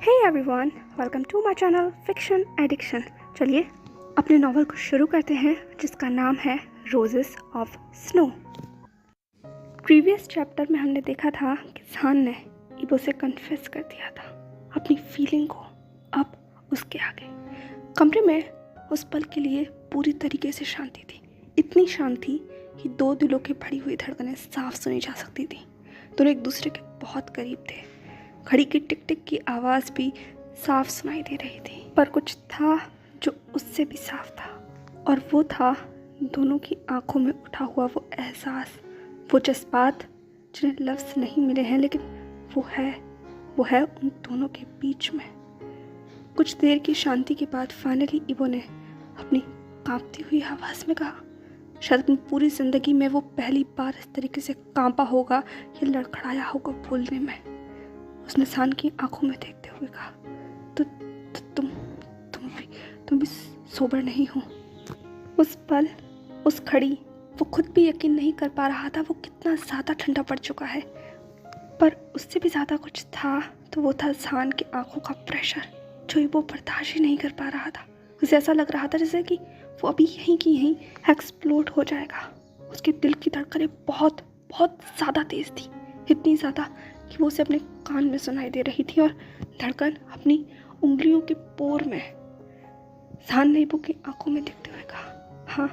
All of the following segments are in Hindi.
Hey everyone, welcome to my channel fiction addiction. चलिए अपने नॉवल को शुरू करते हैं जिसका नाम है roses of snow. Previous chapter में हमने देखा था कि जहान ने इबो से कन्फेस कर दिया था अपनी फीलिंग को। अब उसके आगे कमरे में उस पल के लिए पूरी तरीके से शांति थी, इतनी शांति कि दो दिलों की बढ़ी हुई धड़कनें साफ सुनी जा सकती थी। दोनों एक दूसरे के बहुत करीब थे। घड़ी की टिक टिक की आवाज़ भी साफ सुनाई दे रही थी, पर कुछ था जो उससे भी साफ था, और वो था दोनों की आंखों में उठा हुआ वो एहसास, वो जज्बात जिन्हें लफ्ज़ नहीं मिले हैं, लेकिन वो है उन दोनों के बीच में। कुछ देर की शांति के बाद फाइनली इबो ने अपनी कांपती हुई आवाज़ में कहा, शायद अपनी पूरी ज़िंदगी में वो पहली बार इस तरीके से कांपा होगा या लड़खड़ाया होगा बोलने में। उसने जहान की आंखों में देखते हुए कहा, तो तुम भी सोबर नहीं हो। उस पल, उस घड़ी वो खुद भी यकीन नहीं कर पा रहा था वो कितना ज़्यादा ठंडा पड़ चुका है, पर उससे भी ज़्यादा कुछ था, तो वो था जहान की आंखों का प्रेशर जो वो बर्दाश्त ही नहीं कर पा रहा था। उसे ऐसा लग रहा था जैसे कि वो अभी यहीं की यहीं एक्सप्लोड हो जाएगा। उसके दिल की धड़कनें बहुत बहुत ज़्यादा तेज़ थी, इतनी ज़्यादा कि वो उसे अपने कान में सुनाई दे रही थी, और धड़कन अपनी उंगलियों के पोर में। जहान ने इबो की आंखों में देखते हुए कहा,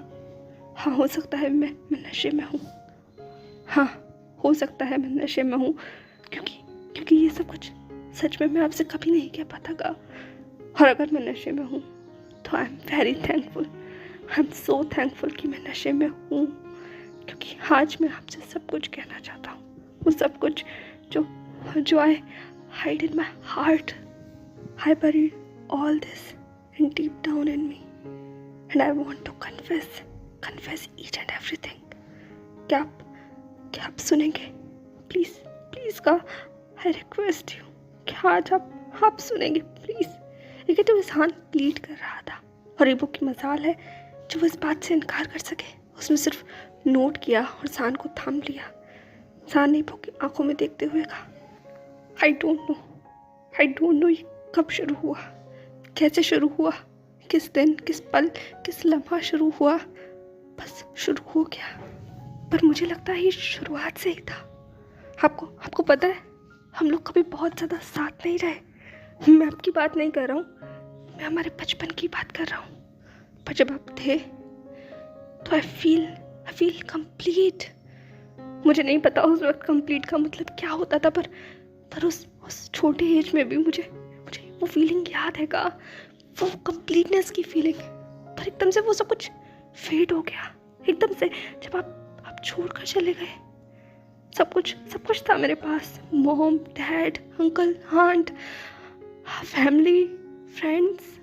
हाँ हो सकता है मैं नशे में हूँ। हाँ हो सकता है मैं नशे में हूँ, क्योंकि ये सब कुछ सच में मैं आपसे कभी नहीं कह पाता गा। और अगर मैं नशे में हूँ तो I am very thankful, I am so thankful कि मैं नशे में हूँ, क्योंकि आज मैं आपसे सब कुछ कहना चाहता हूँ। वो सब कुछ जो I hide in my heart. I buried all this and deep down in me, and I want to confess each and everything. क्या आप सुनेंगे? प्लीज का I request you. क्या आज आप सुनेंगे प्लीज? लेकिन तो जहान प्लीड कर रहा था, और इबो की मजाल है जो इस बात से इनकार कर सके। उसने सिर्फ नोट किया और जहान को थाम लिया। जहान ने इबो की आंखों में देखते हुए कहा, आई डोंट नो ये कब शुरू हुआ, कैसे शुरू हुआ, किस दिन, किस पल, किस लम्हा शुरू हुआ, बस शुरू हो गया। पर मुझे लगता है ये शुरुआत से ही था। आपको पता है हम लोग कभी बहुत ज़्यादा साथ नहीं रहे। मैं आपकी बात नहीं कर रहा हूँ, मैं हमारे बचपन की बात कर रहा हूँ। पर जब आप थे तो आई फील कंप्लीट। मुझे नहीं पता उस वक्त कंप्लीट का मतलब क्या होता था, पर उस छोटे एज में भी मुझे वो फीलिंग याद है का, वो कंप्लीटनेस की फीलिंग। पर एकदम से वो सब कुछ फेड हो गया, एकदम से जब आप छोड़कर चले गए। सब कुछ था मेरे पास, mom, dad, uncle, aunt, family, friends,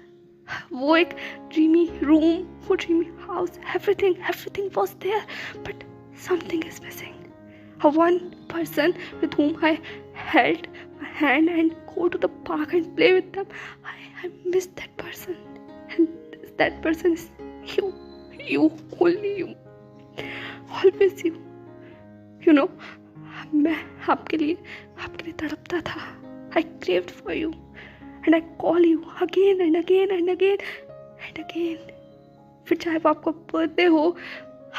वो एक ड्रीमी रूम, वो dreamy house, everything was there, but something is missing. One person with whom I held my hand and go to the park and play with them. I miss that person, and that person is you, only you, always you. You know, मैं आपके लिए तड़पता था. I craved for you, and I call you again and again and again and again. फिर चाहे वो आपका बर्थडे हो,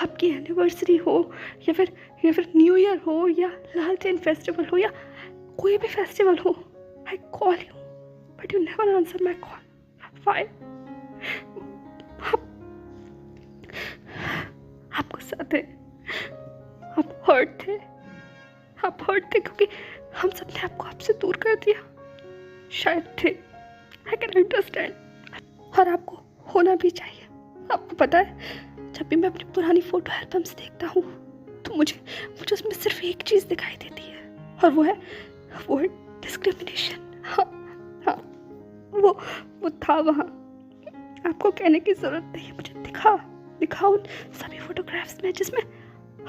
आपकी एनिवर्सरी हो, या फिर न्यू ईयर हो, या लालटेन फेस्टिवल हो, या कोई भी फेस्टिवल हो, I call you but you never answer my call. Why? आप गुस्सा थे, आप हर्ट थे क्योंकि हम सब ने आपको आपसे दूर कर दिया, शायद थे. आई कैन अंडरस्टैंड, और आपको होना भी चाहिए. आपको पता है जब भी मैं अपनी पुरानी फोटो एल्बम्स देखता हूँ तो मुझे उसमें सिर्फ एक चीज़ दिखाई देती है, और वो है डिस्क्रिमिनेशन. हाँ, वो था वहाँ. आपको कहने की ज़रूरत नहीं, मुझे दिखा उन सभी फोटोग्राफ्स में जिसमें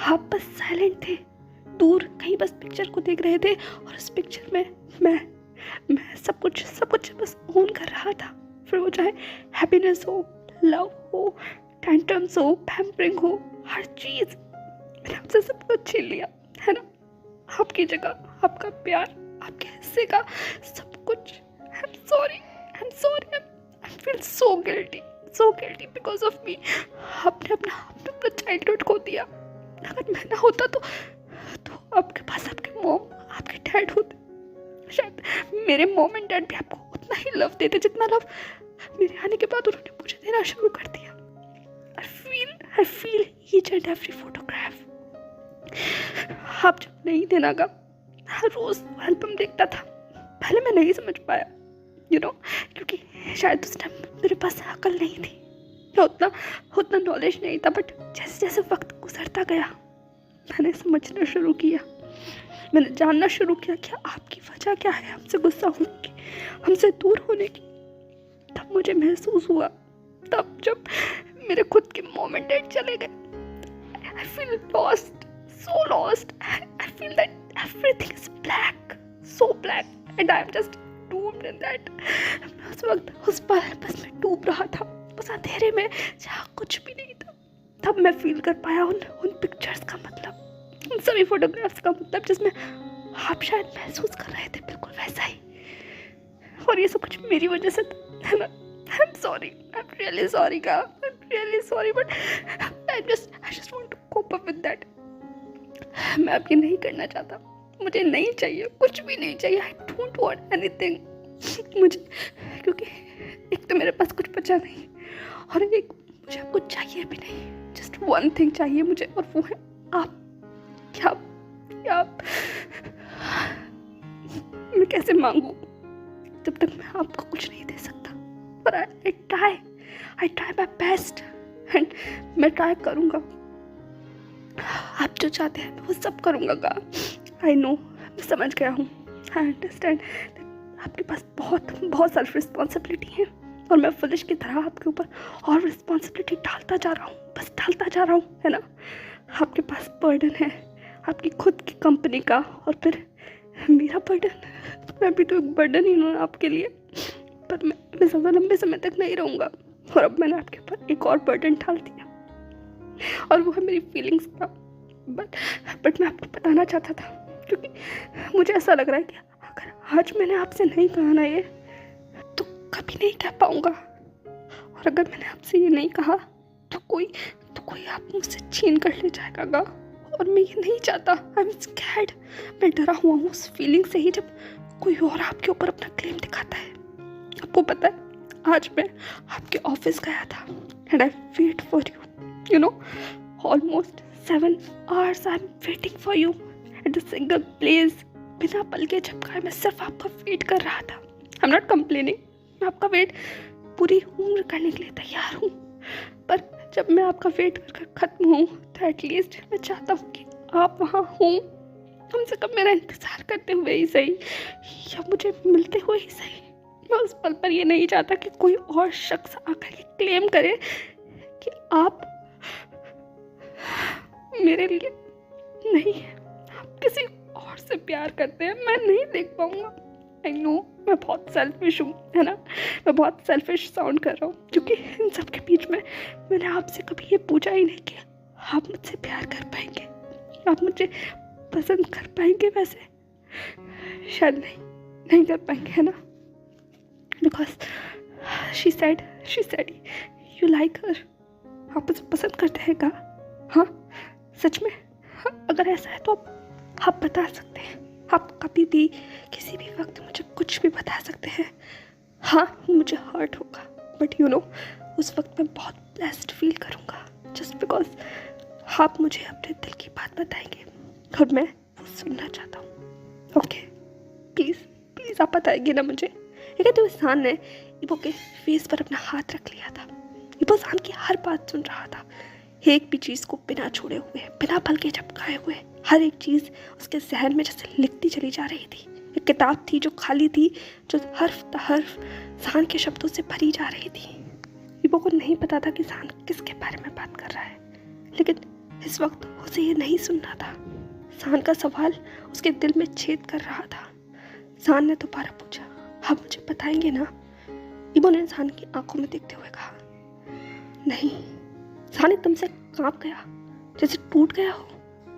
आप बस साइलेंट थे, दूर कहीं बस पिक्चर को देख रहे थे, और उस पिक्चर में मैं सब कुछ बस ओन कर रहा था. फिर वो चाहे हैप्पीनेस हो, लव हो, टेंट्रम्स हो, पैम्परिंग हो, हर चीज़ मैंने आपसे सब कुछ छीन लिया, है ना. आपकी जगह, आपका प्यार, आपके हिस्से का सब कुछ, I am sorry. I'm sorry. I feel so guilty because of me. आपने अपना चाइल्डहुड खो दिया। अगर मैं ना होता तो आपके पास आपके मॉम आपके डैड होते। शायद मेरे मॉम एंड डैड भी आपको उतना ही लव देते जितना लव मेरे आने के बाद उन्होंने मुझे देना शुरू कर दिया। I feel each and every photograph. आप जब नहीं थे ना गा, हर रोज एल्बम देखता था। पहले मैं नहीं समझ पाया, क्योंकि शायद उस टाइम मेरे पास अकल नहीं थी या उतना नॉलेज नहीं था। बट जैसे जैसे वक्त गुजरता गया मैंने समझना शुरू किया, मैंने जानना शुरू किया कि आपकी वजह क्या है हमसे गुस्सा होने की, हमसे दूर होने की। तब मुझे महसूस हुआ, तब जब मेरे खुद के मॉम एंड डैड चले गए। I feel lost, so lost. I feel that everything is black, so black, and I am just doomed in that. उस वक्त उस पल बस मैं डूब रहा था, बस अंधेरे में जहाँ कुछ भी नहीं था। तब मैं फील कर पाया उन पिक्चर्स का मतलब, उन सभी फोटोग्राफ्स का मतलब जिसमें आप शायद महसूस कर रहे थे बिल्कुल वैसा ही। और ये सब कुछ मेरी वजह से था, है ना? I'm sorry. I'm really sorry, God. I'm really sorry, but I just want to cope up with that. मैं अब ये नहीं करना चाहता, मुझे नहीं चाहिए, कुछ भी नहीं चाहिए। I don't want anything. मुझे, क्योंकि एक तो मेरे पास कुछ बचा नहीं और एक मुझे अब कुछ चाहिए भी नहीं। Just one thing चाहिए मुझे, और वो है आप। क्या आप मैं कैसे मांगू जब तक मैं आपको कुछ नहीं दे सकता? पर I try my best and मैं ट्राई करूँगा। आप जो चाहते हैं वो सब करूँगा। I know, मैं समझ गया हूँ। I understand आपके पास बहुत सेल्फ रिस्पॉन्सिबिलिटी है और मैं फुलिश की तरह आपके ऊपर और रिस्पॉन्सिबिलिटी डालता जा रहा हूँ, बस डालता जा रहा हूँ, है ना? आपके पास बर्डन है आपकी खुद की कंपनी का, और फिर मेरा बर्डन, मैं भी तो एक बर्डन ही हूँ आपके लिए। पर मैं ज़्यादा लंबे समय तक नहीं रहूँगा, और अब मैंने आपके ऊपर एक और बर्डन डाल दिया, और वो है मेरी फीलिंग्स का। बट मैं आपको बताना चाहता था, क्योंकि मुझे ऐसा लग रहा है कि अगर आज मैंने आपसे नहीं कहा ना ये, तो कभी नहीं कह पाऊँगा। और अगर मैंने आपसे ये नहीं कहा तो कोई आप मुझसे छीन कर ले जाएगा गा, और मैं ये नहीं चाहता। आई एम स्कैर्ड, मैं डरा हुआ हूँ उस फीलिंग से ही जब कोई और आपके ऊपर अपना क्लेम दिखाता है। आपको पता है आज मैं आपके ऑफिस गया था and I wait for you, almost 7 hours I am waiting for you at the single place. बिना पल के झपकाए मैं सिर्फ आपका वेट कर रहा था। आई एम नॉट कंप्लेनिंग, मैं आपका वेट पूरी उम्र करने के लिए तैयार हूँ, पर जब मैं आपका वेट कर ख़त्म हूँ तो एटलीस्ट मैं चाहता हूँ कि आप वहाँ हों, कम से कम मेरा इंतज़ार करते हुए ही सही, या मुझे मिलते हुए ही सही। मैं उस पल पर ये नहीं चाहता कि कोई और शख्स आकर के क्लेम करे कि आप मेरे लिए नहीं, आप किसी और से प्यार करते हैं। मैं नहीं देख पाऊँगा। आई नो, मैं बहुत सेल्फिश हूँ, है ना? मैं बहुत सेल्फिश साउंड कर रहा हूँ, क्योंकि इन सब के बीच में मैंने आपसे कभी ये पूछा ही नहीं कि आप मुझसे प्यार कर पाएंगे, आप मुझे पसंद कर पाएंगे। वैसे शायद नहीं कर पाएंगे, है ना? Because she said you like her, आप उसे पसंद करते हैं क्या? हाँ, सच में? हाँ, अगर ऐसा है तो आप बता सकते हैं। आप कभी भी किसी भी वक्त मुझे कुछ भी बता सकते हैं। हाँ, मुझे हर्ट होगा, बट उस वक्त मैं बहुत ब्लेस्ड फील करूँगा, जस्ट बिकॉज आप मुझे अपने दिल की बात बताएंगे और मैं वो सुनना चाहता हूँ। ओके, प्लीज़ आप बताएंगे ना मुझे। लेकिन तो इंसान ने इबो के फेस पर अपना हाथ रख लिया था। इबो इंसान की हर बात सुन रहा था, एक भी चीज़ को बिना छोड़े हुए, बिना पल के झपकाए हुए। हर एक चीज़ उसके जहन में जैसे लिखती चली जा रही थी। एक किताब थी जो खाली थी, जो हर्फ हर्फ इंसान के शब्दों से भरी जा रही थी। इबो को नहीं पता था कि इंसान किसके बारे में बात कर रहा है, लेकिन इस वक्त उसे ये नहीं सुनना था। इंसान का सवाल उसके दिल में छेद कर रहा था। इंसान ने दोबारा पूछा, आप मुझे बताएंगे ना? इबो ने इंसान की आंखों में देखते हुए कहा, नहीं। इंसान एकदम से कांप गया, जैसे टूट गया हो,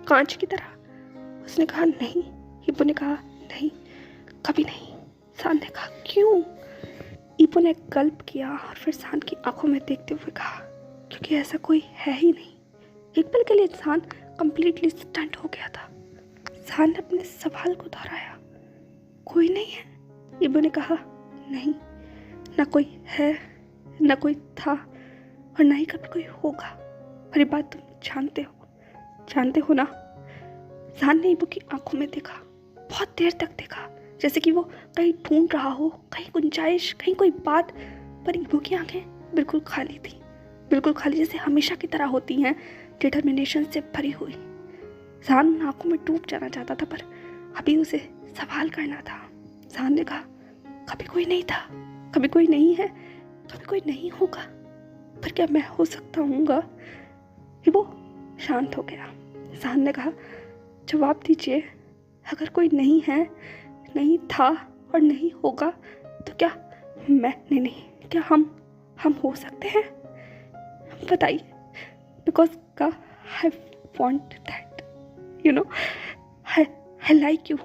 कांच की तरह। उसने कहा नहीं। इबो ने कहा नहीं, कभी नहीं। इंसान ने कहा क्यों? ईबो ने गल्प किया और फिर जान की आंखों में देखते हुए कहा, क्योंकि ऐसा कोई है ही नहीं। एक पल के लिए जान कंप्लीटली स्टंट हो गया था। जान ने अपने सवाल को दोहराया, कोई नहीं है? ईबो ने कहा, नहीं, ना कोई है, ना कोई था और ना ही कभी कोई होगा। और ये बात तुम जानते हो ना? जान ने ईबो की आंखों में देखा, बहुत देर तक देखा, जैसे कि वो कहीं ढूंढ रहा हो, कहीं गुंजाइश, कहीं कोई बात। पर ईबो की आंखें बिल्कुल खाली थी, बिल्कुल खाली, जैसे हमेशा की तरह होती हैं, डिटर्मिनेशन से भरी हुई। जान उन आंखों में डूब जाना चाहता था, पर अभी उसे सवाल करना था। जान ने कहा, कभी कोई नहीं था, कभी कोई नहीं है, कभी कोई नहीं होगा, पर क्या मैं हो सकता हूँगा? ईबो शांत हो गया। जान ने कहा, जवाब दीजिए, अगर कोई नहीं है, नहीं था और नहीं होगा, तो क्या मैं नहीं, क्या हम हो सकते हैं? बताइए, बिकॉज का I want that, you know, I like you.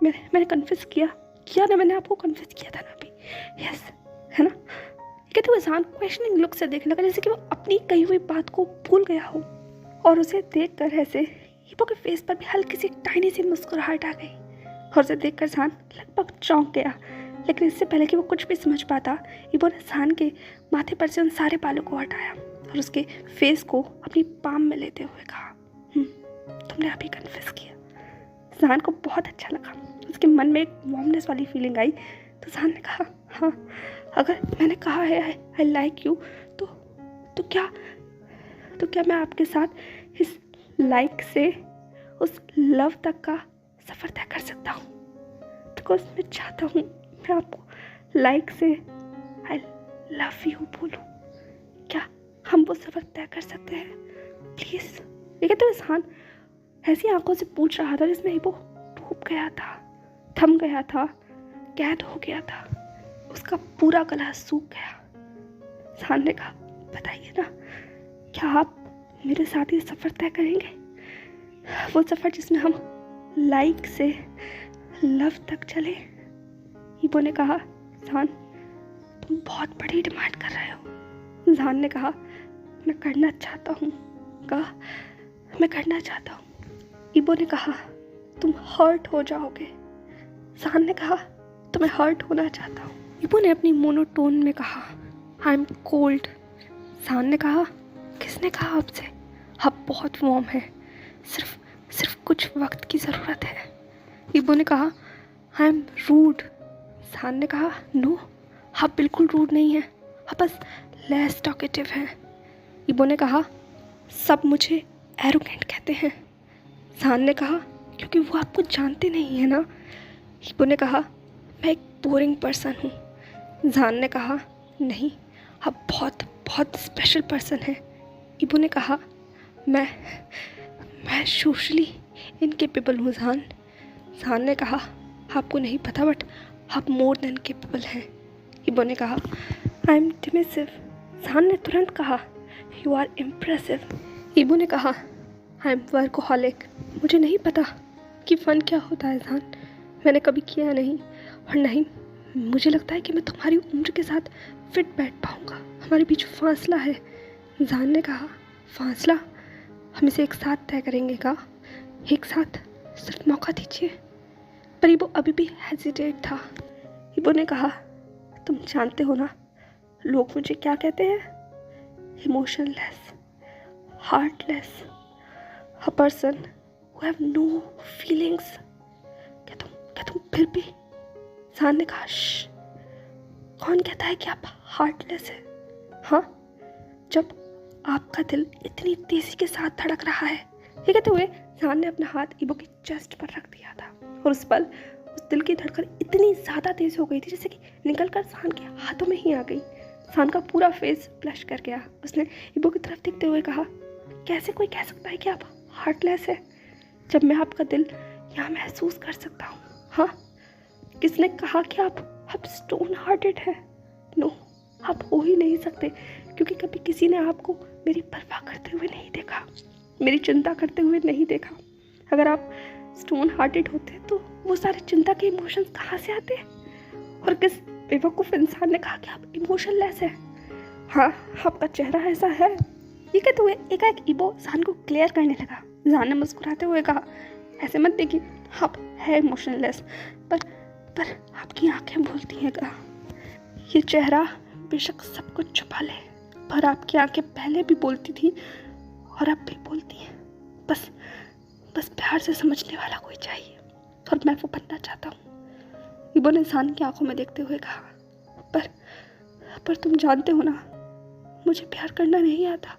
मैंने कन्फेस किया ना, मैंने आपको कन्फेस किया था ना अभी, यस, है ना? कहते हुए जान क्वेश्चनिंग लुक से देखने लगा, जैसे कि वो अपनी कही हुई बात को भूल गया हो। और उसे देखकर ऐसे ईबो के फेस पर भी हल्की सी टाइनी सी मुस्कुराहट आ गई। और उसे देखकर जान लगभग चौंक गया, लेकिन इससे पहले कि वो कुछ भी समझ पाता, ईबो ने जान के माथे पर से उन सारे बालों को हटाया और उसके फेस को अपनी पाम में लेते हुए कहा, तुमने अभी कन्फेस किया। जान को बहुत अच्छा लगा, उसके मन में एक वार्मनेस वाली फीलिंग आई। तो जान ने कहा, हाँ, अगर मैंने कहा है आई लाइक यू, तो क्या मैं आपके साथ इस लाइक से उस लव तक का सफ़र तय कर सकता हूँ? बिकॉज मैं चाहता हूँ मैं आपको लाइक से आई लव यू बोलूँ। क्या हम वो सफ़र तय कर सकते हैं प्लीज़? ये कहते हुए जान ऐसी आंखों से पूछ रहा था जिसमें वो डूब गया था, थम गया था, कैद हो गया था, उसका पूरा गला सूख गया। जान ने कहा, बताइए ना, क्या आप मेरे साथ ये सफ़र तय करेंगे? वो सफ़र जिसमें हम लाइक से लव तक चले। ईबो ने कहा, जान तुम बहुत बड़ी डिमांड कर रहे हो। जान ने कहा, मैं करना चाहता हूँ। ईबो ने कहा, तुम हर्ट हो जाओगे। जान ने कहा, तो मैं हर्ट होना चाहता हूँ। ईबो ने अपनी मोनोटोन में कहा, आई एम कोल्ड। जान ने कहा, किसने कहा आपसे? आप बहुत वार्म है, सिर्फ कुछ वक्त की ज़रूरत है। ईबो ने कहा, आई एम रूड। जान ने कहा, नो, आप बिल्कुल रूड नहीं हैं, आप बस लेस टॉकेटिव हैं। ईबो ने कहा, सब मुझे एरोगेंट कहते हैं। जान ने कहा, क्योंकि वो आपको जानते नहीं है ना। ईबो ने कहा, मैं एक बोरिंग पर्सन हूँ। जान ने कहा, नहीं, आप बहुत बहुत स्पेशल पर्सन हैं। ईबो ने कहा, मैं सोशली इनकेपेबल हूँ जान। जान ने कहा, आपको नहीं पता, बट आप मोर देन केपेबल हैं। ईबो ने कहा, आई एम डिमिसिव। जान ने तुरंत कहा, यू आर इम्प्रेसिव। ईबो ने कहा, आई एम वर्कोहॉलिक। मुझे नहीं पता कि फ़न क्या होता है जान, मैंने कभी किया नहीं, और नहीं मुझे लगता है कि मैं तुम्हारी उम्र के साथ फिट बैठ पाऊँगा। हमारे बीच फासला है। जान ने कहा, फासला? हम इसे एक साथ तय करेंगे का? एक साथ? सिर्फ मौका दीजिए। पर ईबो अभी भी हेजिटेट था। ईबो ने कहा, तुम जानते हो ना लोग मुझे क्या कहते हैं? Emotionless, heartless, a person who have no feelings. क्या तुम फिर भी? जान ने कहा, कौन कहता है कि आप हार्टलेस है? हाँ, जब आपका दिल इतनी तेजी के साथ धड़क रहा है। ये कहते हुए जान ने अपना हाथ ईबो की चेस्ट पर रख दिया था, और उस पल उस दिल की धड़कन इतनी ज़्यादा तेज हो गई थी जैसे कि निकलकर जान के हाथों में ही आ गई। जान का पूरा फेस ब्लश कर गया। उसने ईबो की तरफ देखते हुए कहा, कैसे कोई कह सकता है कि आप हार्टलेस है जब मैं आपका दिल यहाँ महसूस कर सकता हूँ? हाँ, किसने कहा कि आप स्टोन हार्टेड हैं? नो, आप हो ही नहीं सकते, क्योंकि कभी किसी ने आपको मेरी परवाह करते हुए नहीं देखा, मेरी चिंता करते हुए नहीं देखा। अगर आप स्टोन हार्टेड होते तो वो सारे चिंता के इमोशंस कहाँ से आते और किस बेवकूफ़ इंसान ने कहा कि आप इमोशनलेस हैं। हाँ, आपका चेहरा ऐसा है। ये कहते हुए एकाएक इबो जान को क्लियर करने लगा। जान ने मुस्कुराते हुए कहा, ऐसे मत देखिए, आप है इमोशनलेस, पर आपकी आंखें बोलती हैं का। ये चेहरा बेशक सब कुछ छुपा ले, पर आपकी आंखें पहले भी बोलती थी और अब भी बोलती हैं। बस प्यार से समझने वाला कोई चाहिए, और मैं वो बनना चाहता हूँ। इबो ने जान की आंखों में देखते हुए कहा, पर तुम जानते हो ना, मुझे प्यार करना नहीं आता।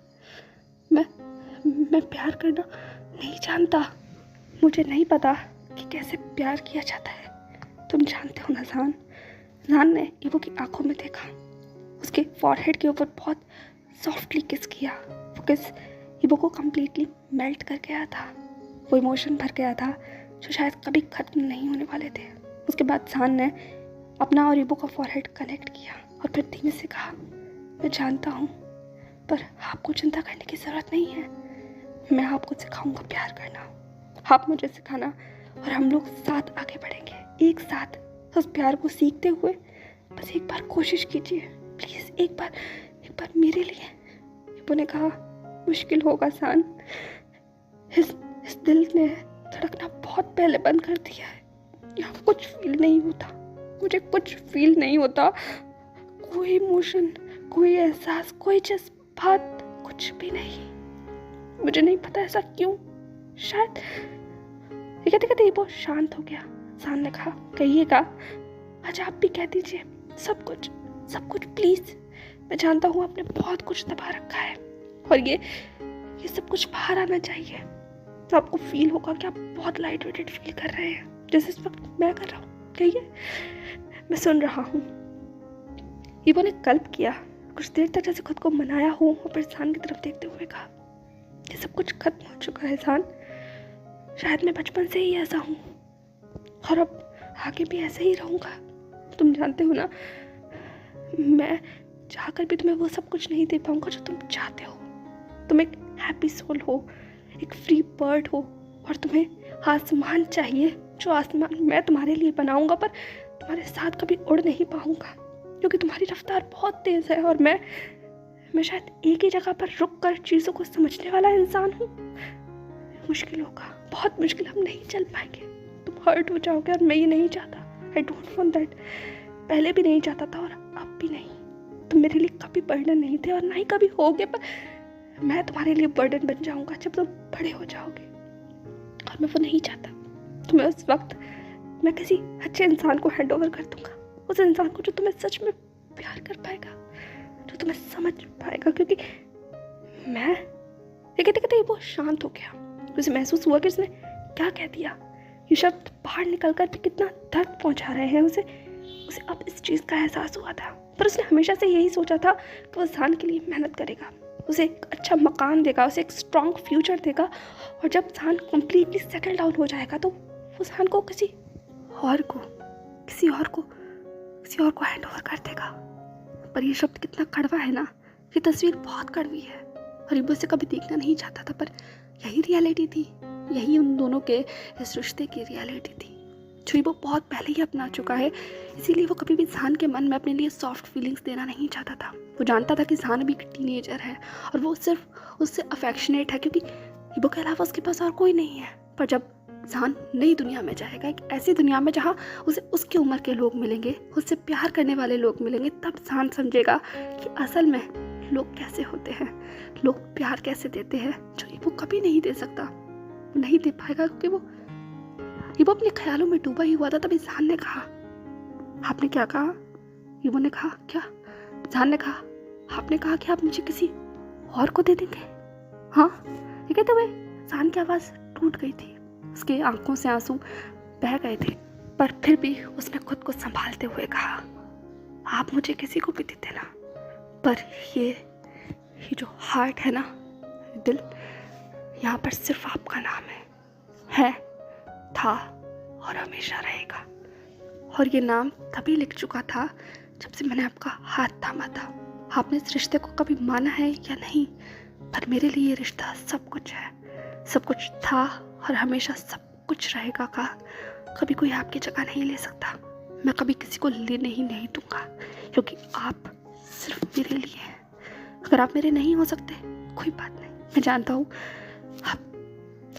मैं प्यार करना नहीं जानता। मुझे नहीं पता कि कैसे प्यार किया जाता है। तुम जानते हो ना जान। जान ने इबो की आंखों में देखा, उसके फॉरहेड के ऊपर बहुत सॉफ्टली किस किया। वो किस इबो को कम्प्लीटली मेल्ट कर गया था। वो इमोशन भर गया था जो शायद कभी ख़त्म नहीं होने वाले थे। उसके बाद जान ने अपना और इबो का फॉरहेड कनेक्ट किया और फिर धीमे से कहा, मैं जानता हूँ, पर आपको चिंता करने की ज़रूरत नहीं है। मैं आपको सिखाऊंगा प्यार करना। आप मुझे सिखाना और हम लोग साथ आगे बढ़ेंगे, एक साथ उस प्यार को सीखते हुए। बस एक बार कोशिश कीजिए प्लीज़, एक बार मेरे लिए। इबो ने कहा, मुश्किल होगा जान। इस दिल ने धड़कना बहुत पहले बंद कर दिया है। यहाँ कुछ फील नहीं होता, मुझे कुछ फील नहीं होता। कोई इमोशन, कोई एहसास, कोई जज्बात, कुछ भी नहीं। मुझे नहीं पता ऐसा क्यों। शायद ये कहते वो शांत हो गया। जान ने कहा, कहिएगा, आज आप भी कह दीजिए सब कुछ प्लीज। मैं जानता हूँ आपने बहुत कुछ दबा रखा है और ये सब कुछ बाहर आना चाहिए। तो आपको फील होगा कि आप बहुत लाइट वेटेड फील कर रहे हैं, जैसे इस वक्त मैं कर रहा हूँ। कहिए, मैं सुन रहा हूँ। इबो ने कल्प किया, कुछ देर तक जैसे खुद को मनाया हो और फिर जान की तरफ देखते हुए कहा, ये सब कुछ खत्म हो चुका है जान। शायद मैं बचपन से ही ऐसा हूँ और अब आगे भी ऐसे ही रहूँगा। तुम जानते हो ना, मैं चाहकर भी तुम्हें वो सब कुछ नहीं दे पाऊंगा जो तुम चाहते हो। तुम एक हैप्पी सोल हो, एक फ्री बर्ड हो, और तुम्हें आसमान चाहिए, जो आसमान मैं तुम्हारे लिए बनाऊंगा, पर तुम्हारे साथ कभी उड़ नहीं पाऊंगा क्योंकि तुम्हारी रफ्तार बहुत तेज़ है और मैं शायद एक ही जगह पर रुक कर चीज़ों को समझने वाला इंसान हूँ। मुश्किल होगा, बहुत मुश्किल, हम नहीं चल पाएंगे। तुम हर्ट हो जाओगे और मैं ये नहीं चाहता। I don't want that. पहले भी नहीं चाहता था और अब भी नहीं। तुम मेरे लिए कभी बर्डन नहीं थे और ना ही कभी होगे, पर मैं तुम्हारे लिए बर्डन बन जाऊंगा जब तुम बड़े हो जाओगे और मैं वो नहीं चाहता। तुम्हें उस वक्त मैं किसी अच्छे इंसान को हैंड ओवर कर दूंगा, उस इंसान को जो तुम्हें सच में प्यार कर पाएगा, जो तुम्हें समझ पाएगा। क्योंकि मैं ये कहते वो शांत हो गया। उसे महसूस हुआ कि उसने क्या कह दिया। ये शब्द बाहर निकल कर भी कितना दर्द पहुंचा रहे हैं उसे अब इस चीज़ का एहसास हुआ था। पर उसने हमेशा से यही सोचा था कि वो जान के लिए मेहनत करेगा, उसे एक अच्छा मकान देगा, उसे एक स्ट्रॉन्ग फ्यूचर देगा, और जब जान कम्प्लीटली सेटल डाउन हो जाएगा तो वो जान को किसी और को हैंड ओवर कर देगा। पर ये शब्द कितना कड़वा है ना, ये तस्वीर बहुत कड़वी है और इबो से कभी देखना नहीं चाहता था, पर यही रियलिटी थी, यही उन दोनों के इस रिश्ते की रियलिटी थी जो इबो बहुत पहले ही अपना चुका है। इसीलिए वो कभी भी जान के मन में अपने लिए सॉफ्ट फीलिंग्स देना नहीं चाहता था। वो जानता था कि जान भी एक टीनेजर है और वो सिर्फ उससे अफेक्शनेट है क्योंकि इबो के अलावा उसके पास और कोई नहीं है। पर जब जान नई दुनिया में जाएगा, एक ऐसी दुनिया में जहाँ उसे उसकी उम्र के लोग मिलेंगे, उससे प्यार करने वाले लोग मिलेंगे, तब जान समझेगा कि असल में लोग कैसे होते हैं, लोग प्यार कैसे देते हैं, जो वो कभी नहीं दे सकता, वो नहीं दे पाएगा क्योंकि वो अपने ख्यालों में डूबा ही हुआ था। तभी जान ने कहा, आपने क्या कहा? इबो ने कहा, क्या? जान ने कहा, आपने कहा कि आप मुझे किसी और को दे देंगे? हाँ, ये कहते हुए जान की आवाज़ टूट गई थी, उसकी आंखों से आंसू बह गए थे, पर फिर भी उसने खुद को संभालते हुए कहा, आप मुझे किसी को भी दे देना, पर ये जो हार्ट है ना, दिल, यहाँ पर सिर्फ आपका नाम है, था और हमेशा रहेगा। और ये नाम तभी लिख चुका था जब से मैंने आपका हाथ थामा था। आपने इस रिश्ते को कभी माना है या नहीं, पर मेरे लिए ये रिश्ता सब कुछ है, सब कुछ था और हमेशा सब कुछ रहेगा का कभी कोई आपकी जगह नहीं ले सकता। मैं कभी किसी को लेने ही नहीं दूंगा, क्योंकि आप सिर्फ मेरे लिए हैं। अगर आप मेरे नहीं हो सकते कोई बात नहीं, मैं जानता हूँ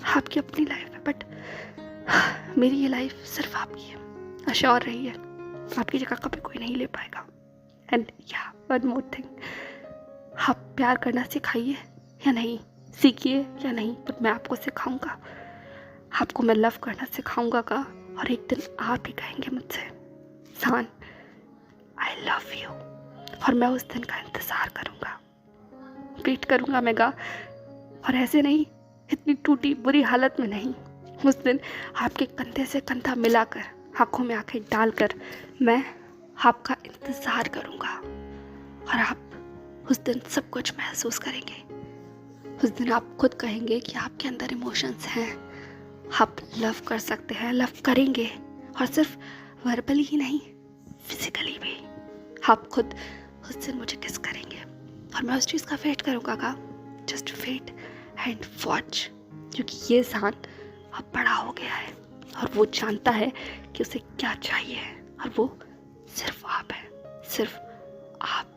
आपकी अपनी लाइफ है, बट मेरी ये लाइफ सिर्फ आपकी है। अश्योर रहिए, आपकी जगह कभी कोई नहीं ले पाएगा। एंड या वन मोर थिंग, आप प्यार करना सिखाइए या नहीं, सीखिए या नहीं, पर मैं आपको सिखाऊंगा। आपको मैं लव करना सिखाऊंगा का, और एक दिन आप ही कहेंगे मुझसे, जान आई लव यू। और मैं उस दिन का इंतज़ार करूंगा, वेट करूंगा मेगा। और ऐसे नहीं, इतनी टूटी बुरी हालत में नहीं, उस दिन आपके कंधे से कंधा मिलाकर, आंखों में आंखें डालकर मैं आपका इंतज़ार करूंगा। और आप उस दिन सब कुछ महसूस करेंगे। उस दिन आप खुद कहेंगे कि आपके अंदर इमोशंस हैं, आप लव कर सकते हैं, लव करेंगे, और सिर्फ वर्बली ही नहीं, फिजिकली भी। आप खुद उस दिन मुझे किस करेंगे, और मैं उस चीज़ का वेट करूँगा का, जस्ट वेट एंड वॉच, क्योंकि ये जान अब बड़ा हो गया है और वो जानता है कि उसे क्या चाहिए, और वो सिर्फ आप है, सिर्फ आप।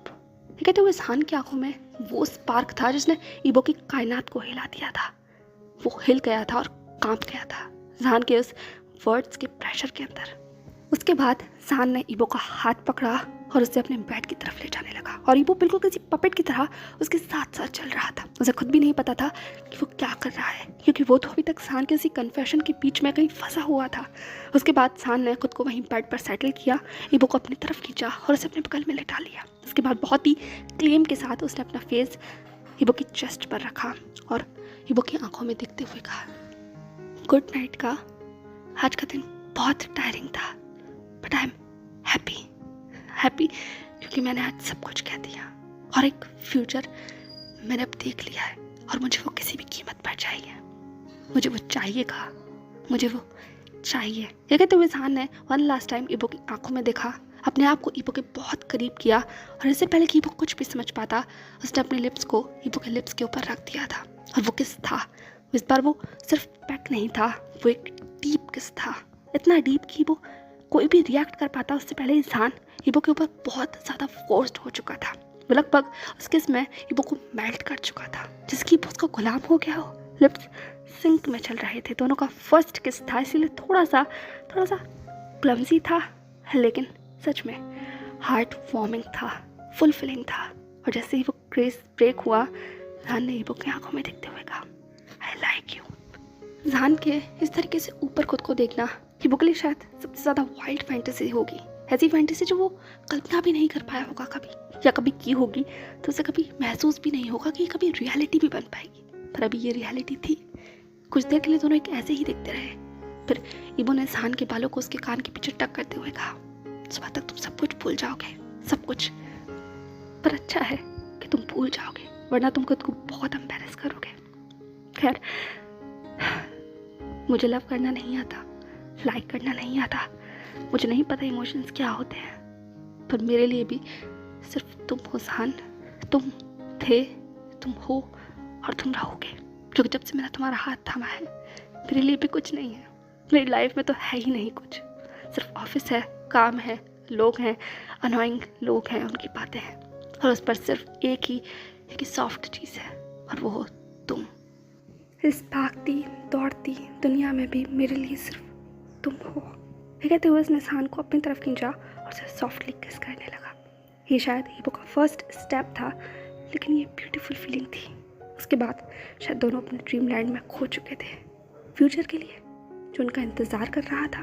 ये कहते हुए जान की आंखों में वो स्पार्क था जिसने ईबो की कायनात को हिला दिया था। वो हिल गया था और कांप गया था जान के उस वर्ड्स के प्रेशर के अंदर। उसके बाद जान ने ईबो का हाथ पकड़ा और उसे अपने बेड की तरफ ले जाने लगा, और ईबो बिल्कुल किसी पपेट की तरह उसके साथ साथ चल रहा था। उसे खुद भी नहीं पता था कि वो क्या कर रहा है, क्योंकि वो तो अभी तक जान के उसी कन्फेशन के बीच में कहीं फंसा हुआ था। उसके बाद जान ने खुद को वहीं बेड पर सेटल किया, ईबो को अपनी तरफ खींचा और उसे अपने बगल में लिटा लिया। उसके बाद बहुत ही क्लेम के साथ उसने अपना फेस ईबो की चेस्ट पर रखा और ईबो की आंखों में देखते हुए कहा, गुड नाइट का, आज का दिन बहुत टायरिंग था, बट आई एम हैप्पी क्योंकि मैंने आज सब कुछ कह दिया, और एक फ्यूचर मैंने अब देख लिया है, और मुझे वो किसी भी कीमत पर चाहिए। मुझे वो चाहिएगा, मुझे वो चाहिए। ये कहते हुए जान ने वन लास्ट टाइम ईबो की आंखों में देखा, अपने आप को ईबो के बहुत करीब किया, और इससे पहले कि ईबो कुछ भी समझ पाता, उसने अपने लिप्स को ईबो के लिप्स के ऊपर रख दिया था। और वो किस था, इस बार वो सिर्फ पैक नहीं था, वो एक डीप किस था, इतना डीप कि वो कोई भी रिएक्ट कर पाता। उससे पहले ही जान ईबो के ऊपर बहुत ज़्यादा फोर्स्ड हो चुका था। वो लगभग उस किस में ईबो को मेल्ट कर चुका था, जिसकी उसका गुलाम हो गया हो। लिप्स सिंक में चल रहे थे, दोनों का फर्स्ट किस था, इसीलिए थोड़ा सा क्लमजी था, लेकिन सच में हार्ट वार्मिंग था, फुलफिलिंग था। और जैसे ही वो क्रेज ब्रेक हुआ, जान ने ईबो की आंखों में देखते हुए कहा, आई लाइक यू। जान के इस तरीके से ऊपर खुद को देखना ईबो के लिए शायद सबसे ज़्यादा वाइल्ड फैंटेसी होगी, ऐसी फैंटेसी जो वो कल्पना भी नहीं कर पाया होगा कभी, या कभी की होगी तो उसे कभी महसूस भी नहीं होगा कि कभी रियलिटी भी बन पाएगी। पर अभी ये रियलिटी थी। कुछ देर के लिए दोनों एक ऐसे ही देखते रहे, फिर ईबो ने जान के बालों को उसके कान के पीछे टक करते हुए कहा, सुबह तक तुम सब कुछ भूल जाओगे, सब कुछ, पर अच्छा है कि तुम भूल जाओगे, वरना तुम खुद को बहुत एम्बैरेस करोगे। खैर, मुझे लव करना नहीं आता, लाइक करना नहीं आता, मुझे नहीं पता इमोशंस क्या होते हैं, पर मेरे लिए भी सिर्फ तुम हो जान, तुम थे, तुम हो और तुम रहोगे, क्योंकि जब से मैंने तुम्हारा हाथ थामा है मेरे लिए भी कुछ नहीं है। मेरी लाइफ में तो है ही नहीं कुछ, सिर्फ ऑफिस है, काम है, लोग हैं, अनोइंग लोग हैं, उनकी बातें हैं, और उस पर सिर्फ एक ही सॉफ्ट चीज़ है, और वो हो तुम। इस भागती दौड़ती दुनिया में भी मेरे लिए सिर्फ तुम हो। ये कहते हुए उसने जान को अपनी तरफ खींचा और उसे सॉफ्टली किस करने लगा। ये शायद ईबो का फर्स्ट स्टेप था, लेकिन ये ब्यूटीफुल फीलिंग थी। उसके बाद शायद दोनों अपने ड्रीम लैंड में खो चुके थे, फ्यूचर के लिए जो उनका इंतज़ार कर रहा था।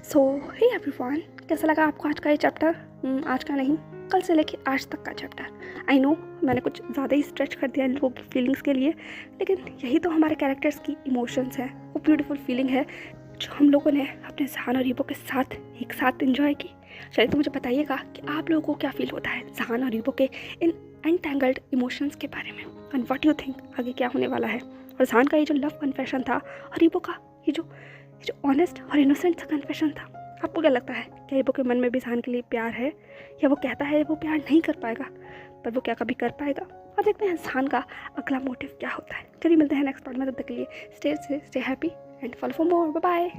सो हे एवरीवन, कैसा लगा आपको आज का ये चैप्टर? आज का नहीं, कल से लेके आज तक का चैप्टर। आई नो मैंने कुछ ज़्यादा ही स्ट्रेच कर दिया इन लोगों की फीलिंग्स के लिए, लेकिन यही तो हमारे कैरेक्टर्स की इमोशंस हैं, वो ब्यूटीफुल फीलिंग है जो हम लोगों ने अपने जान और ईबो के साथ एक साथ एंजॉय की। चलिए तो मुझे बताइएगा कि आप लोगों को क्या फील होता है जान और ईबो के इन अनटैंगल्ड इमोशंस के बारे में, एंड व्हाट यू थिंक आगे क्या होने वाला है। और जान का ये जो लव कन्फेशन था और ईबो का ये जो ऑनेस्ट और इनोसेंट सा कन्फेशन था, आपको क्या लगता है, क्या ईबो के मन में भी जान के लिए प्यार है, या वो कहता है वो प्यार नहीं कर पाएगा, पर वो क्या कभी कर पाएगा? और देखते हैं जान का अगला मोटिव क्या होता है। चलिए मिलते हैं नेक्स्ट पार्ट में, तब तक के लिए stay happy and follow for more. Bye bye.